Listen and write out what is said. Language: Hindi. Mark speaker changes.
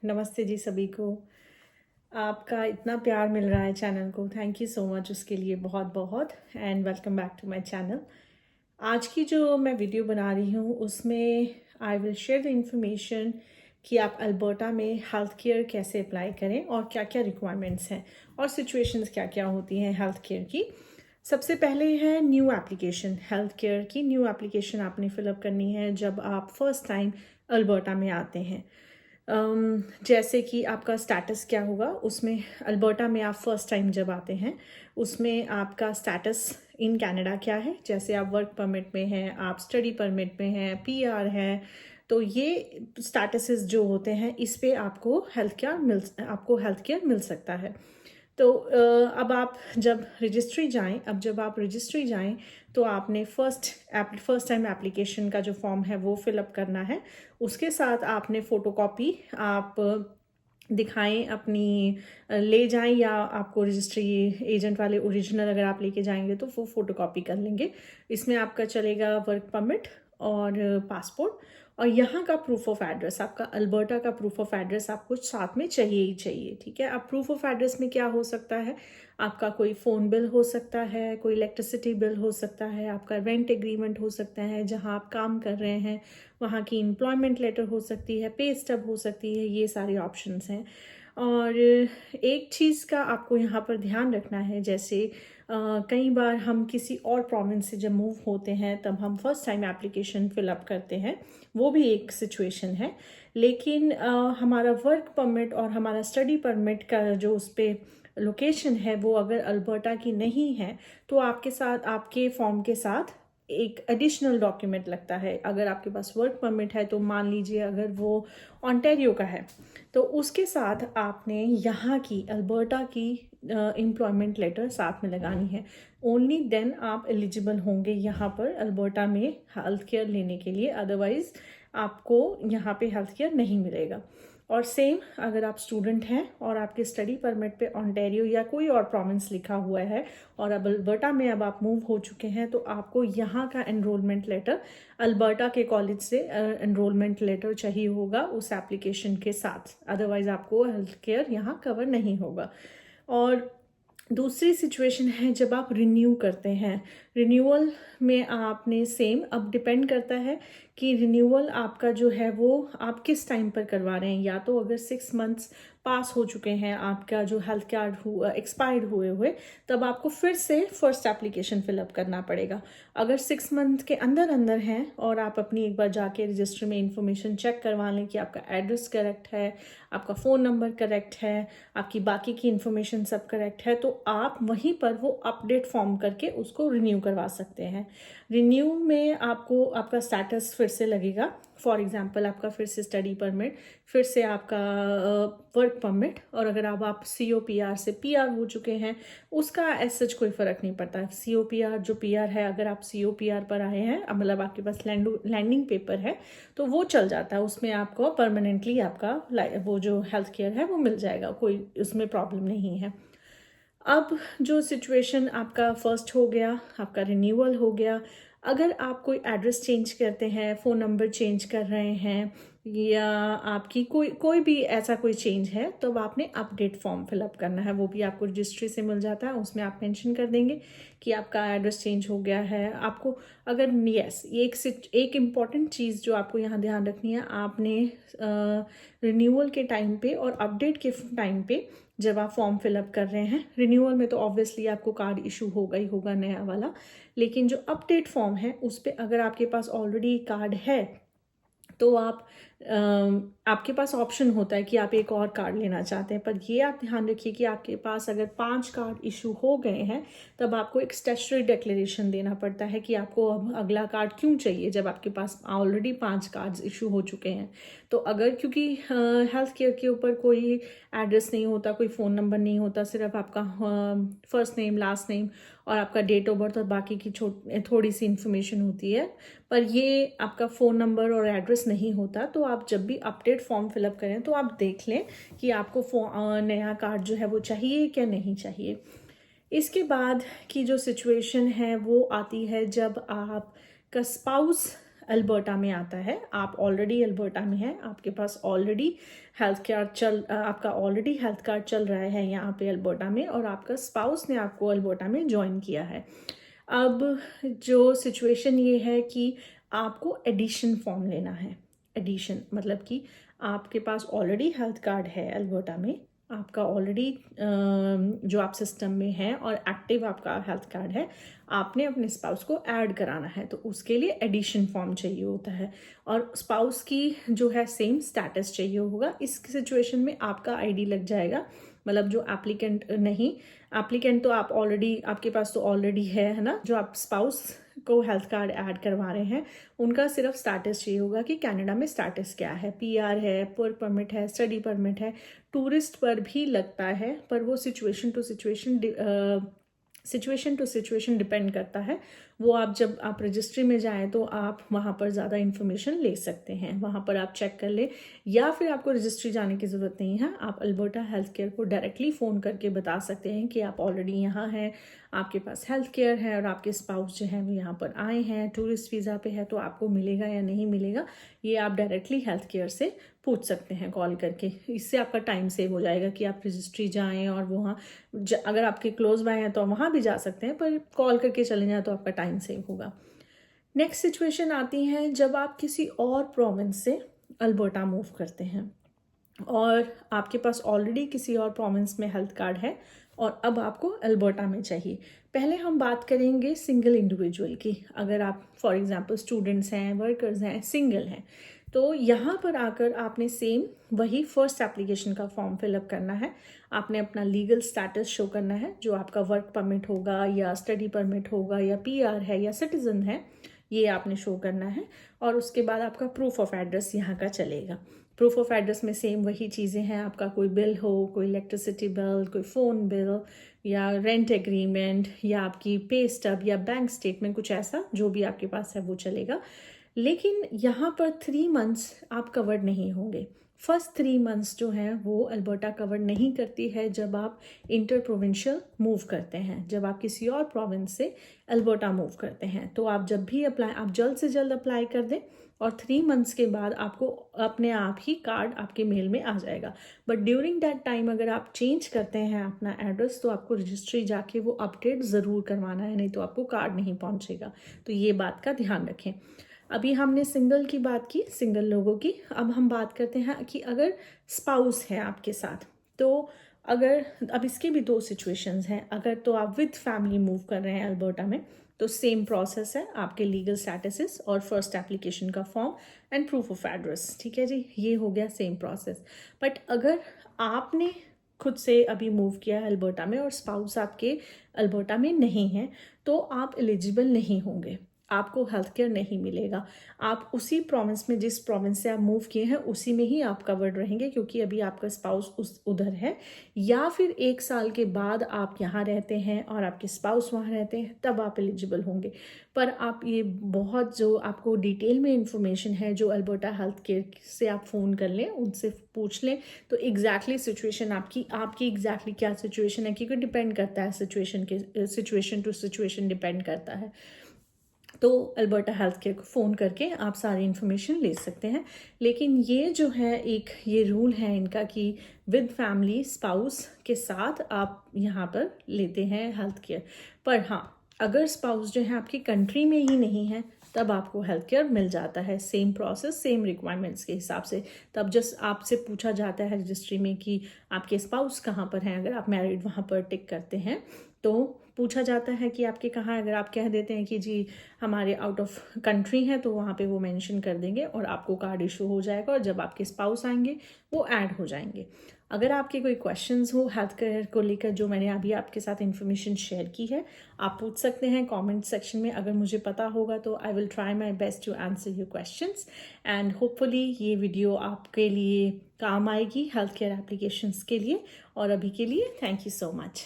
Speaker 1: नमस्ते जी सभी को। आपका इतना प्यार मिल रहा है चैनल को, थैंक यू सो मच उसके लिए बहुत बहुत। And welcome back to my channel. आज की जो मैं वीडियो बना रही हूँ उसमें I will share the information कि आप अल्बर्टा में हेल्थ केयर कैसे अप्लाई करें और क्या क्या रिक्वायरमेंट्स हैं और सिचुएशंस क्या क्या होती हैं हेल्थ केयर की। सबसे पहले है न्यू एप्लीकेशन। हेल्थ केयर की न्यू एप्लीकेशन आपने फिलअप करनी है जब आप फर्स्ट टाइम अल्बर्टा में आते हैं। जैसे कि आपका स्टेटस क्या होगा उसमें, अल्बर्टा में आप फर्स्ट टाइम जब आते हैं उसमें आपका स्टेटस इन कनाडा क्या है। जैसे आप वर्क परमिट में हैं, आप स्टडी परमिट में हैं, पीआर है, तो ये स्टेटसेस जो होते हैं इस पे आपको हेल्थ केयर मिल सकता है। तो अब आप जब रजिस्ट्री जाएं तो आपने फर्स्ट टाइम एप्लीकेशन का जो फॉर्म है वो फिलअप करना है। उसके साथ आपने फ़ोटोकॉपी आप दिखाएं अपनी, ले जाएं, या आपको रजिस्ट्री एजेंट वाले ओरिजिनल अगर आप लेके जाएंगे तो वो फ़ोटोकॉपी कर लेंगे। इसमें आपका चलेगा वर्क परमिट और पासपोर्ट और यहाँ का प्रूफ ऑफ एड्रेस, आपका अल्बर्टा का प्रूफ ऑफ एड्रेस आपको साथ में चाहिए ही चाहिए। ठीक है, अब प्रूफ ऑफ एड्रेस में क्या हो सकता है, आपका कोई फ़ोन बिल हो सकता है, कोई इलेक्ट्रिसिटी बिल हो सकता है, आपका रेंट एग्रीमेंट हो सकता है, जहाँ आप काम कर रहे हैं वहाँ की एम्प्लॉयमेंट लेटर हो सकती है, पे स्टब हो सकती है, ये सारे ऑप्शंस हैं। और एक चीज़ का आपको यहाँ पर ध्यान रखना है, जैसे कई बार हम किसी और प्रोविंस से जब मूव होते हैं तब हम फर्स्ट टाइम एप्लीकेशन फिलअप करते हैं, वो भी एक सिचुएशन है। लेकिन हमारा वर्क परमिट और हमारा स्टडी परमिट का जो उस पर लोकेशन है वो अगर अल्बर्टा की नहीं है तो आपके फॉर्म के साथ एक एडिशनल डॉक्यूमेंट लगता है। अगर आपके पास वर्क परमिट है तो मान लीजिए अगर वो ओंटारियो का है तो उसके साथ आपने यहाँ की अल्बर्टा की एम्प्लॉयमेंट लेटर साथ में लगानी है। ओनली देन आप एलिजिबल होंगे यहाँ पर अल्बर्टा में हेल्थ केयर लेने के लिए, अदरवाइज आपको यहाँ पे हेल्थ केयर नहीं मिलेगा। और सेम अगर आप स्टूडेंट हैं और आपके स्टडी परमिट पे ओंटारियो या कोई और प्रोविंस लिखा हुआ है और अब अल्बर्टा में अब आप मूव हो चुके हैं तो आपको यहाँ का एनरोलमेंट लेटर, अल्बर्टा के कॉलेज से एनरोलमेंट लेटर चाहिए होगा उस एप्लीकेशन के साथ, अदरवाइज आपको हेल्थ केयर यहाँ कवर नहीं होगा। और दूसरी सिचुएशन है जब आप रिन्यू करते हैं। रिन्यूअल में आपने सेम, अब डिपेंड करता है कि रिन्यूअल आपका जो है वो आप किस टाइम पर करवा रहे हैं। या तो अगर 6 मंथ्स पास हो चुके हैं, आपका जो हेल्थ कार्ड एक्सपायर्ड हुए हुए, तब आपको फिर से फर्स्ट एप्लीकेशन फिलअप करना पड़ेगा। अगर 6 मंथ के अंदर अंदर हैं और आप अपनी एक बार जाके रजिस्टर में इंफॉर्मेशन चेक करवा लें कि आपका एड्रेस करेक्ट है, आपका फ़ोन नंबर करेक्ट है, आपकी बाकी की इन्फॉर्मेशन सब करेक्ट है, तो आप वहीं पर वो अपडेट फॉर्म करके उसको रिन्यू करवा सकते हैं। रिन्यू में आपको आपका स्टेटस फिर से लगेगा। फॉर एग्जांपल आपका फिर से स्टडी परमिट, फिर से आपका वर्क परमिट, और अगर अब आप COPR से PR हो चुके हैं उसका ऐसा कोई फ़र्क नहीं पड़ता। COPR जो PR है, अगर आप COPR पर आए हैं, मतलब आपके पास लैंडिंग पेपर है तो वो चल जाता है, उसमें आपको परमानेंटली आपका वो जो हेल्थ केयर है वो मिल जाएगा, कोई उसमें प्रॉब्लम नहीं है। अब जो सिचुएशन, आपका फर्स्ट हो गया, आपका रिन्यूअल हो गया। अगर आप कोई एड्रेस चेंज करते हैं, फ़ोन नंबर चेंज कर रहे हैं, या आपकी कोई भी ऐसा कोई चेंज है, तो आपने अपडेट फॉर्म फिलअप करना है। वो भी आपको रजिस्ट्री से मिल जाता है, उसमें आप मेंशन कर देंगे कि आपका एड्रेस चेंज हो गया है। आपको अगर एक इम्पॉर्टेंट चीज़ जो आपको यहाँ ध्यान रखनी है, आपने रिन्यूअल के टाइम पे और अपडेट के टाइम पे जब आप फॉर्म फिलअप कर रहे हैं, रिन्यूअल में तो ऑब्वियसली आपको कार्ड इशू होगा ही होगा नया वाला, लेकिन जो अपडेट फॉर्म है उस पर अगर आपके पास ऑलरेडी कार्ड है तो आपके पास ऑप्शन होता है कि आप एक और कार्ड लेना चाहते हैं। पर ये आप ध्यान रखिए कि आपके पास अगर 5 कार्ड इशू हो गए हैं तब आपको एक स्टैट्यूटरी डिक्लेरेशन देना पड़ता है कि आपको अब अगला कार्ड क्यों चाहिए जब आपके पास ऑलरेडी 5 कार्ड्स इशू हो चुके हैं। तो अगर, क्योंकि हेल्थ केयर के ऊपर कोई एड्रेस नहीं होता, कोई फ़ोन नंबर नहीं होता, सिर्फ आपका फर्स्ट नेम, लास्ट नेम और आपका डेट ऑफ बर्थ और बाकी की थोड़ी सी इन्फॉर्मेशन होती है, पर ये आपका फ़ोन नंबर और एड्रेस नहीं होता। तो आप जब भी अपडेट फॉर्म फिलअप करें तो आप देख लें कि आपको नया कार्ड जो है वो चाहिए क्या नहीं चाहिए। इसके बाद की जो सिचुएशन है वो आती है जब आपका स्पाउस अल्बर्टा में आता है, आप ऑलरेडी अल्बर्टा में हैं, आपके पास ऑलरेडी आपका ऑलरेडी हेल्थ कार्ड चल रहा है यहाँ पे अल्बर्टा में, और आपका स्पाउस ने आपको अल्बर्टा में ज्वाइन किया है। अब जो सिचुएशन ये है कि आपको एडिशन फॉर्म लेना है। एडिशन मतलब कि आपके पास ऑलरेडी हेल्थ कार्ड है अल्बर्टा में, आपका ऑलरेडी जो आप सिस्टम में है और एक्टिव आपका हेल्थ कार्ड है, आपने अपने स्पाउस को ऐड कराना है, तो उसके लिए एडिशन फॉर्म चाहिए होता है, और स्पाउस की जो है सेम स्टेटस चाहिए होगा। इस सिचुएशन में आपका आईडी लग जाएगा, मतलब जो एप्लीकेंट नहीं, एप्लीकेंट तो आप ऑलरेडी, आपके पास तो ऑलरेडी है ना, जो आप स्पाउस को हेल्थ कार्ड ऐड करवा रहे हैं उनका सिर्फ स्टेटस चाहिए होगा कि कनाडा में स्टेटस क्या है, पीआर है, वर्क परमिट है, स्टडी परमिट है, टूरिस्ट पर भी लगता है, पर वो सिचुएशन टू सिचुएशन डिपेंड करता है। वो आप जब आप रजिस्ट्री में जाएं तो आप वहाँ पर ज़्यादा इन्फॉर्मेशन ले सकते हैं, वहाँ पर आप चेक कर ले, या फिर आपको रजिस्ट्री जाने की ज़रूरत नहीं है, आप अल्बर्टा हेल्थ केयर को डायरेक्टली फ़ोन करके बता सकते हैं कि आप ऑलरेडी यहाँ हैं, आपके पास हेल्थ केयर है और आपके स्पाउस जो हैं वो यहाँ पर आए हैं, टूरिस्ट वीज़ा पे है, तो आपको मिलेगा या नहीं मिलेगा, ये आप डायरेक्टली हेल्थ केयर से पूछ सकते हैं कॉल करके। इससे आपका टाइम सेव हो जाएगा कि आप रजिस्ट्री जाएं और वहाँ अगर आपके क्लोज बाय हैं तो वहाँ भी जा सकते हैं, पर कॉल करके चले जाएं तो आपका टाइम सेव होगा। नेक्स्ट सिचुएशन आती है जब आप किसी और प्रोविंस से अल्बर्टा मूव करते हैं और आपके पास ऑलरेडी किसी और प्रोविंस में हेल्थ कार्ड है और अब आपको अल्बर्टा में चाहिए। पहले हम बात करेंगे सिंगल इंडिविजुअल की। अगर आप फॉर एग्जांपल स्टूडेंट्स हैं, वर्कर्स हैं, सिंगल हैं, तो यहाँ पर आकर आपने सेम वही फर्स्ट एप्लीकेशन का फॉर्म फिलअप करना है। आपने अपना लीगल स्टेटस शो करना है, जो आपका वर्क परमिट होगा या स्टडी परमिट होगा या पीआर है या सिटीजन है, ये आपने शो करना है। और उसके बाद आपका प्रूफ ऑफ एड्रेस यहाँ का चलेगा। प्रूफ ऑफ एड्रेस में सेम वही चीज़ें हैं, आपका कोई बिल हो, कोई इलेक्ट्रिसिटी बिल, कोई फ़ोन बिल या रेंट एग्रीमेंट या आपकी पे स्टब या बैंक स्टेटमेंट, कुछ ऐसा जो भी आपके पास है वो चलेगा। लेकिन यहाँ पर 3 मंथ्स आप कवर्ड नहीं होंगे। फर्स्ट 3 मंथ्स जो हैं वो अल्बर्टा कवर नहीं करती है जब आप इंटर प्रोविंशियल मूव करते हैं, जब आप किसी और प्रोविंस से अल्बर्टा मूव करते हैं। तो आप जब भी अप्लाई, आप जल्द से जल्द अप्लाई कर दें और 3 मंथ्स के बाद आपको अपने आप ही कार्ड आपके मेल में आ जाएगा। बट ड्यूरिंग दैट टाइम अगर आप चेंज करते हैं अपना एड्रेस तो आपको रजिस्ट्री जाके वो अपडेट ज़रूर करवाना है, नहीं तो आपको कार्ड नहीं पहुँचेगा। तो ये बात का ध्यान रखें। अभी हमने सिंगल की बात की, सिंगल लोगों की। अब हम बात करते हैं कि अगर स्पाउस है आपके साथ, तो अगर, अब इसके भी 2 सिचुएशंस हैं। अगर तो आप विद फैमिली मूव कर रहे हैं अल्बर्टा में तो सेम प्रोसेस है, आपके लीगल स्टेटसेस और फर्स्ट एप्लीकेशन का form and proof of address, ठीक है जी, ये हो गया सेम प्रोसेस। बट अगर आपने खुद से अभी मूव किया है अल्बर्टा में और स्पाउस आपके अल्बर्टा में नहीं है, तो आप एलिजिबल नहीं होंगे, आपको हेल्थ केयर नहीं मिलेगा। आप उसी प्रोविंस में, जिस प्रोविंस से आप मूव किए हैं उसी में ही आप कवर्ड रहेंगे, क्योंकि अभी आपका स्पाउस उधर है। या फिर 1 साल के बाद आप यहाँ रहते हैं और आपके स्पाउस वहाँ रहते हैं, तब आप एलिजिबल होंगे। पर आप ये बहुत जो आपको डिटेल में इंफॉर्मेशन है, जो अल्बर्टा हेल्थ केयर से आप फ़ोन कर लें, उनसे पूछ लें, तो एग्जैक्टली सिचुएशन आपकी एग्जैक्टली क्या सिचुएशन है, क्योंकि डिपेंड करता है सिचुएशन टू सिचुएशन डिपेंड करता है। तो अल्बर्टा हेल्थ केयर को फ़ोन करके आप सारी इन्फॉर्मेशन ले सकते हैं। लेकिन ये जो है एक ये रूल है इनका कि विद फैमिली स्पाउस के साथ आप यहाँ पर लेते हैं हेल्थ केयर। पर हाँ, अगर स्पाउस जो है आपकी कंट्री में ही नहीं है तब आपको हेल्थ केयर मिल जाता है, सेम प्रोसेस, सेम रिक्वायरमेंट्स के हिसाब से। तब जस्ट आपसे पूछा जाता है रजिस्ट्री में कि आपके स्पाउस कहाँ पर हैं। अगर आप मैरिड वहाँ पर टिक करते हैं तो पूछा जाता है कि आपके कहाँ। अगर आप कह देते हैं कि जी हमारे आउट ऑफ कंट्री हैं, तो वहाँ पे वो मेंशन कर देंगे और आपको कार्ड इशू हो जाएगा, और जब आपके स्पाउस आएंगे वो ऐड हो जाएंगे। अगर आपके कोई क्वेश्चंस हो हेल्थ केयर को लेकर, जो मैंने अभी आपके साथ इन्फॉर्मेशन शेयर की है, आप पूछ सकते हैं कमेंट सेक्शन में। अगर मुझे पता होगा तो I will try my best to answer your questions, and hopefully ये वीडियो आपके लिए काम आएगी हेल्थ केयर एप्लीकेशंस के लिए। और अभी के लिए थैंक यू सो मच।